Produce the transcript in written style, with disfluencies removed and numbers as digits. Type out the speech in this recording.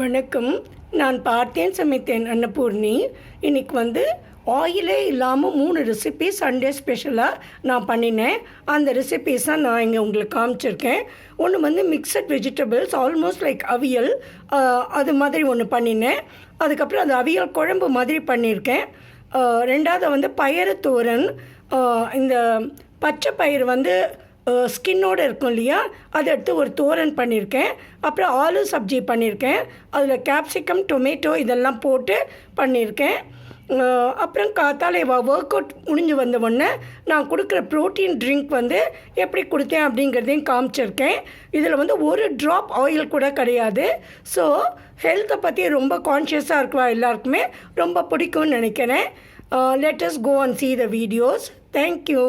வணக்கம். நான் பார்த்தேன் சமைத்தேன் அன்னபூர்ணி. இன்றைக்கி ஆயிலே இல்லாமல் 3 ரெசிபி சண்டே ஸ்பெஷலாக நான் பண்ணினேன். அந்த ரெசிபீஸ் தான் நான் இங்கே உங்களுக்கு காமிச்சிருக்கேன். ஒன்று மிக்சட் வெஜிடபிள்ஸ் ஆல்மோஸ்ட் லைக் அவியல், அது மாதிரி ஒன்று பண்ணினேன். அதுக்கப்புறம் அது அவியல் குழம்பு மாதிரி பண்ணியிருக்கேன். ரெண்டாவது பயறு தோரன். இந்த பச்சை பயிறு ஸ்கின்னோடு இருக்கும் இல்லையா, அதை எடுத்து ஒரு தோரன் பண்ணியிருக்கேன். அப்புறம் ஆலு சப்ஜி பண்ணியிருக்கேன். அதில் கேப்சிகம், டொமேட்டோ இதெல்லாம் போட்டு பண்ணியிருக்கேன். அப்புறம் காத்தாலே ஒர்க் அவுட் முடிஞ்சு வந்த உடனே நான் கொடுக்குற ப்ரோட்டீன் ட்ரிங்க் எப்படி கொடுத்தேன் அப்படிங்கிறதையும் காமிச்சிருக்கேன். இதில் ஒரு ட்ராப் ஆயில் கூட கிடையாது. ஸோ ஹெல்த்தை பற்றி ரொம்ப கான்ஷியஸாக இருக்குவா எல்லாருக்குமே ரொம்ப பிடிக்கும்னு நினைக்கிறேன். Let us go and see the videos. Thank you.